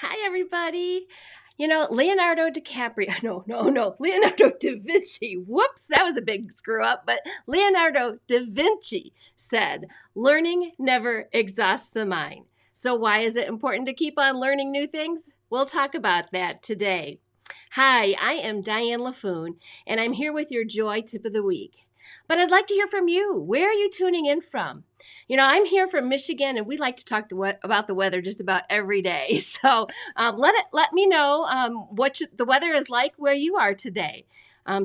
Hi, everybody. Leonardo DiCaprio, no, Leonardo da Vinci. Whoops, that was a big screw up. But Leonardo da Vinci said, learning never exhausts the mind. So, why is it important to keep on learning new things? We'll talk about that today. Hi, I am Diane LaFoon, and I'm here with your Joy Tip of the Week. But I'd like to hear from you. Where are you tuning in from? I'm here from Michigan, and we like to talk about the weather just about every day. So let me know what the weather is like where you are today.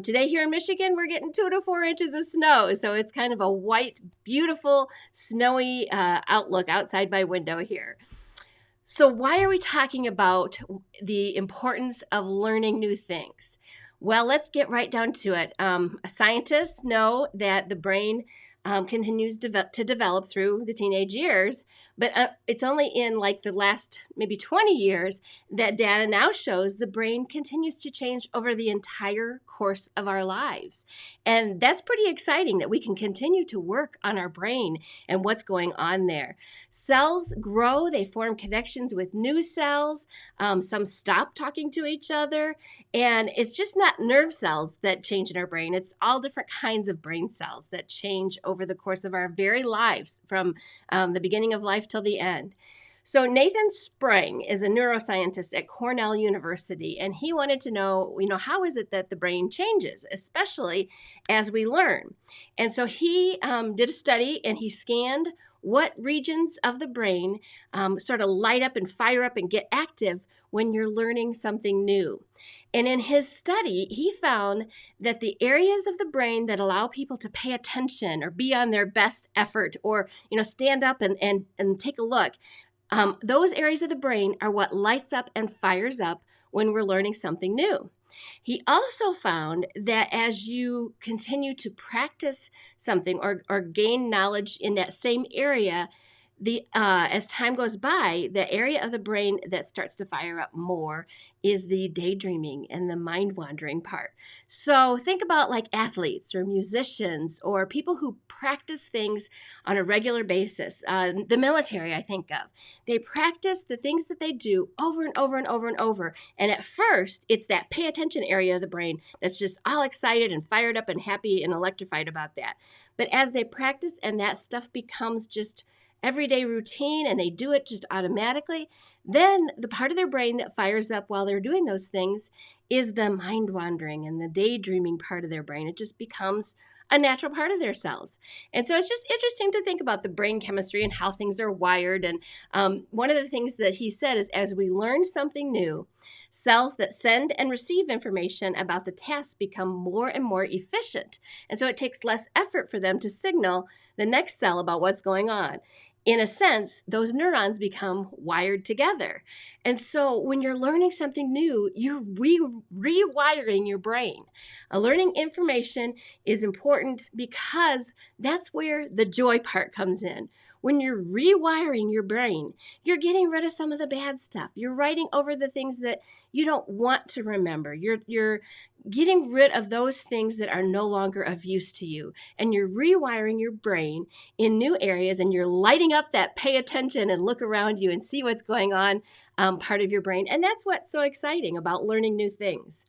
Today here in Michigan, we're getting 2 to 4 inches of snow, so it's kind of a white, beautiful, snowy outlook outside my window here. So why are we talking about the importance of learning new things? Well, let's get right down to it. Scientists know that the brain continues to develop through the teenage years, but it's only in like the last maybe 20 years that data now shows the brain continues to change over the entire course of our lives. And that's pretty exciting that we can continue to work on our brain and what's going on there. Cells grow, they form connections with new cells. Some stop talking to each other. And it's just not nerve cells that change in our brain. It's all different kinds of brain cells that change over the course of our very lives from the beginning of life till the end. So Nathan Sprang is a neuroscientist at Cornell University, and he wanted to know, how is it that the brain changes, especially as we learn? And so he did a study, and he scanned what regions of the brain sort of light up and fire up and get active when you're learning something new. And in his study, he found that the areas of the brain that allow people to pay attention or be on their best effort or, stand up and take a look, those areas of the brain are what lights up and fires up when we're learning something new. He also found that as you continue to practice something or gain knowledge in that same area, as time goes by, the area of the brain that starts to fire up more is the daydreaming and the mind wandering part. So think about like athletes or musicians or people who practice things on a regular basis. The military, I think of. They practice the things that they do over and over and over and over. And at first, it's that pay attention area of the brain that's just all excited and fired up and happy and electrified about that. But as they practice and that stuff becomes just everyday routine and they do it just automatically, then the part of their brain that fires up while they're doing those things is the mind wandering and the daydreaming part of their brain. It just becomes a natural part of their cells. And so it's just interesting to think about the brain chemistry and how things are wired. And one of the things that he said is as we learn something new, cells that send and receive information about the task become more and more efficient. And so it takes less effort for them to signal the next cell about what's going on. In a sense, those neurons become wired together. And so when you're learning something new, you're rewiring your brain. Learning information is important because that's where the joy part comes in. When you're rewiring your brain, you're getting rid of some of the bad stuff. You're writing over the things that you don't want to remember. You're getting rid of those things that are no longer of use to you. And you're rewiring your brain in new areas, and you're lighting up that pay attention and look around you and see what's going on part of your brain. And that's what's so exciting about learning new things.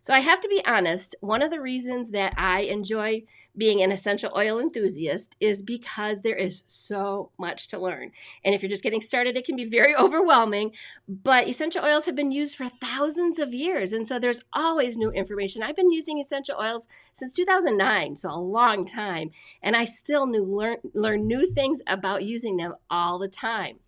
So I have to be honest, one of the reasons that I enjoy being an essential oil enthusiast is because there is so much to learn. And if you're just getting started, it can be very overwhelming, but essential oils have been used for thousands of years. And so there's always new information. I've been using essential oils since 2009, so a long time. And I still learn new things about using them all the time.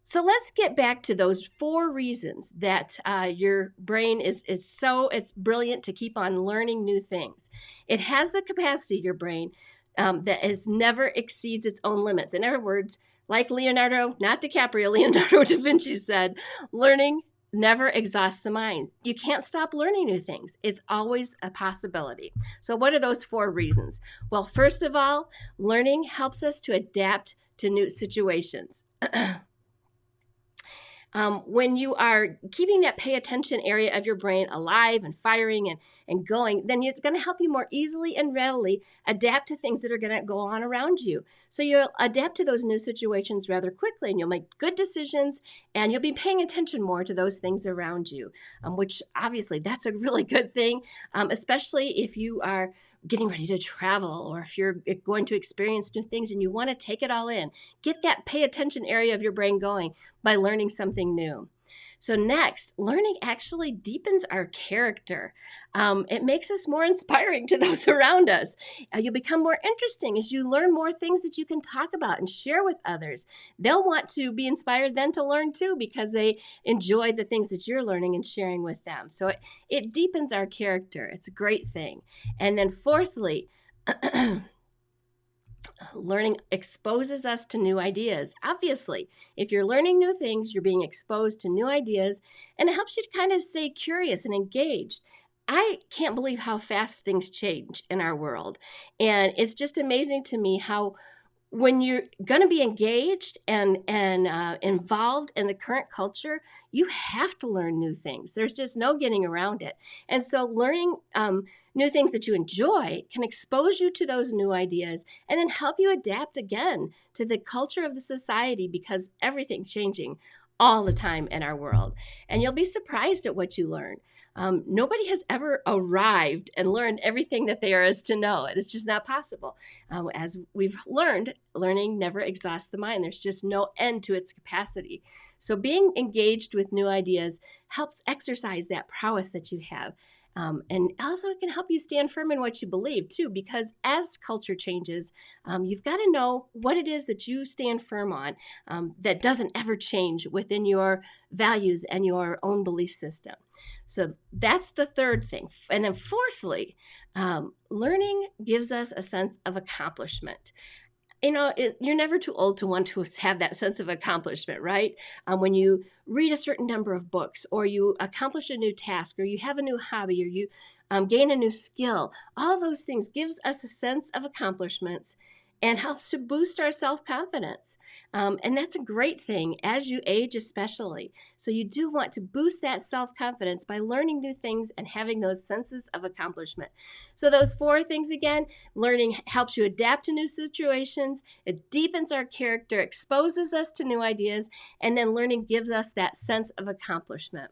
So let's get back to those 4 reasons that your brain it's brilliant to keep on learning new things. It has the capacity, your brain, that never exceeds its own limits. In other words, like Leonardo da Vinci said, learning never exhausts the mind. You can't stop learning new things. It's always a possibility. So what are those 4 reasons? Well, first of all, learning helps us to adapt to new situations. When you are keeping that pay attention area of your brain alive and firing and going, then it's going to help you more easily and readily adapt to things that are going to go on around you. So you'll adapt to those new situations rather quickly, and you'll make good decisions, and you'll be paying attention more to those things around you, which obviously that's a really good thing, especially if you are getting ready to travel, or if you're going to experience new things and you want to take it all in. Get that pay attention area of your brain going by learning something new. So next, learning actually deepens our character. It makes us more inspiring to those around us. You'll become more interesting as you learn more things that you can talk about and share with others. They'll want to be inspired then to learn too, because they enjoy the things that you're learning and sharing with them. So it deepens our character. It's a great thing. And then fourthly, learning exposes us to new ideas. Obviously, if you're learning new things, you're being exposed to new ideas, and it helps you to kind of stay curious and engaged. I can't believe how fast things change in our world. And it's just amazing to me how when you're going to be engaged and involved in the current culture, you have to learn new things. There's just no getting around it. And so learning new things that you enjoy can expose you to those new ideas and then help you adapt again to the culture of the society, because everything's changing all the time in our world. And you'll be surprised at what you learn. Nobody has ever arrived and learned everything that there is to know. It's just not possible. As we've learned, learning never exhausts the mind. There's just no end to its capacity. So being engaged with new ideas helps exercise that prowess that you have. And also it can help you stand firm in what you believe too, because as culture changes, you've got to know what it is that you stand firm on, that doesn't ever change within your values and your own belief system. So that's the third thing. And then fourthly, learning gives us a sense of accomplishment. You're never too old to want to have that sense of accomplishment, right? When you read a certain number of books, or you accomplish a new task, or you have a new hobby, or you gain a new skill, all those things gives us a sense of accomplishments and helps to boost our self-confidence. And that's a great thing as you age, especially. So you do want to boost that self-confidence by learning new things and having those senses of accomplishment. So those four things again: learning helps you adapt to new situations, it deepens our character, exposes us to new ideas, and then learning gives us that sense of accomplishment.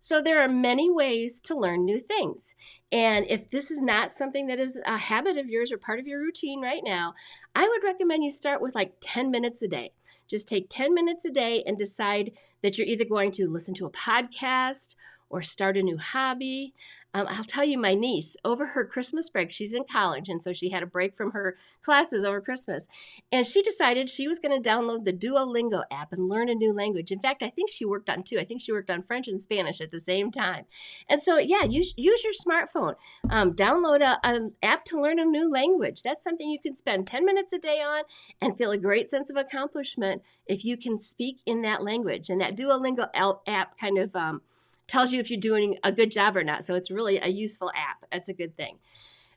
So there are many ways to learn new things. And if this is not something that is a habit of yours or part of your routine right now, I would recommend you start with like 10 minutes a day. Just take 10 minutes a day and decide that you're either going to listen to a podcast or start a new hobby. I'll tell you, my niece, over her Christmas break, she's in college, and so she had a break from her classes over Christmas, and she decided she was going to download the Duolingo app and learn a new language. In fact, I think she worked on two. I think she worked on French and Spanish at the same time. And so, yeah, use your smartphone. Download an app to learn a new language. That's something you can spend 10 minutes a day on and feel a great sense of accomplishment if you can speak in that language. And that Duolingo app kind of tells you if you're doing a good job or not. So it's really a useful app. That's a good thing.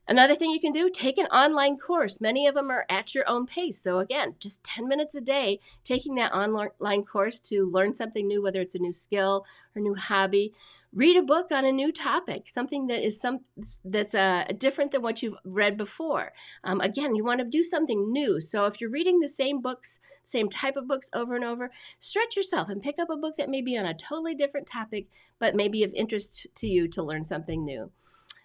Another thing you can do, take an online course. Many of them are at your own pace. So again, just 10 minutes a day, taking that online course to learn something new, whether it's a new skill or new hobby. Read a book on a new topic, something that is that's different than what you've read before. Again, you want to do something new. So if you're reading the same books, same type of books over and over, stretch yourself and pick up a book that may be on a totally different topic, but may be of interest to you to learn something new.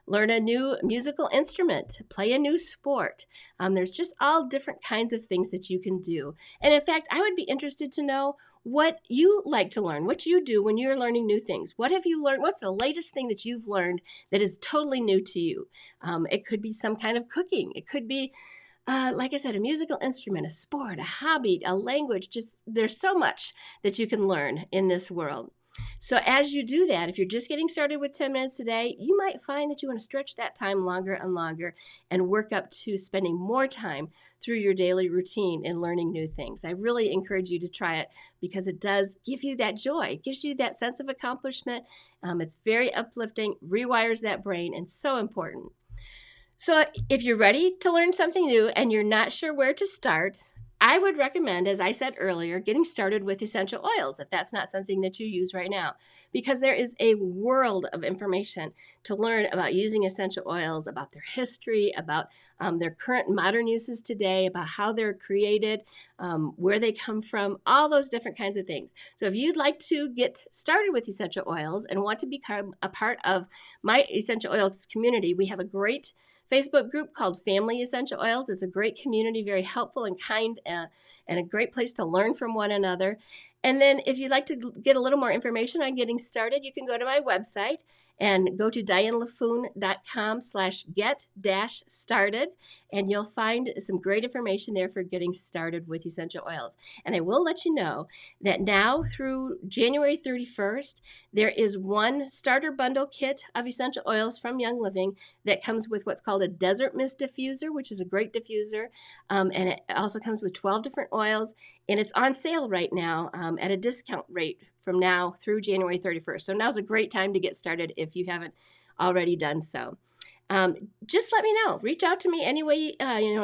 Learn a new musical instrument, play a new sport. There's just all different kinds of things that you can do. And in fact, I would be interested to know what you like to learn, what you do when you're learning new things. What have you learned? What's the latest thing that you've learned that is totally new to you? It could be some kind of cooking. It could be, like I said, a musical instrument, a sport, a hobby, a language. Just there's so much that you can learn in this world. So as you do that, if you're just getting started with 10 minutes a day, you might find that you want to stretch that time longer and longer and work up to spending more time through your daily routine in learning new things. I really encourage you to try it because it does give you that joy. It gives you that sense of accomplishment. It's very uplifting, rewires that brain, and so important. So if you're ready to learn something new and you're not sure where to start, I would recommend, as I said earlier, getting started with essential oils if that's not something that you use right now, because there is a world of information to learn about using essential oils, about their history, about their current modern uses today, about how they're created, where they come from, all those different kinds of things. So if you'd like to get started with essential oils and want to become a part of my essential oils community, we have a great Facebook group called Family Essential Oils. It's a great community, very helpful and kind, and a great place to learn from one another. And then if you'd like to get a little more information on getting started, you can go to my website and go to dianelaffoon.com/get-started, and you'll find some great information there for getting started with essential oils. And I will let you know that now through January 31st, there is one starter bundle kit of essential oils from Young Living that comes with what's called a desert mist diffuser, which is a great diffuser. And it also comes with 12 different oils, and it's on sale right now at a discount rate from now through January 31st. So now's a great time to get started if you haven't already done so. Just let me know. Reach out to me anyway,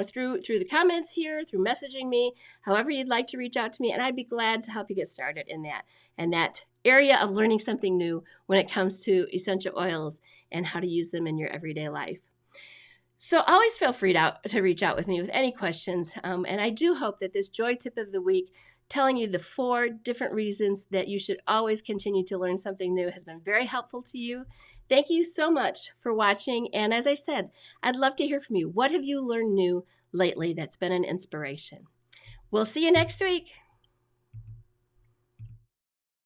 through the comments here, through messaging me, however you'd like to reach out to me, and I'd be glad to help you get started in that area of learning something new when it comes to essential oils and how to use them in your everyday life. So always feel free to reach out with me with any questions, and I do hope that this joy tip of the week, telling you the 4 different reasons that you should always continue to learn something new, has been very helpful to you. Thank you so much for watching. And as I said, I'd love to hear from you. What have you learned new lately that's been an inspiration? We'll see you next week.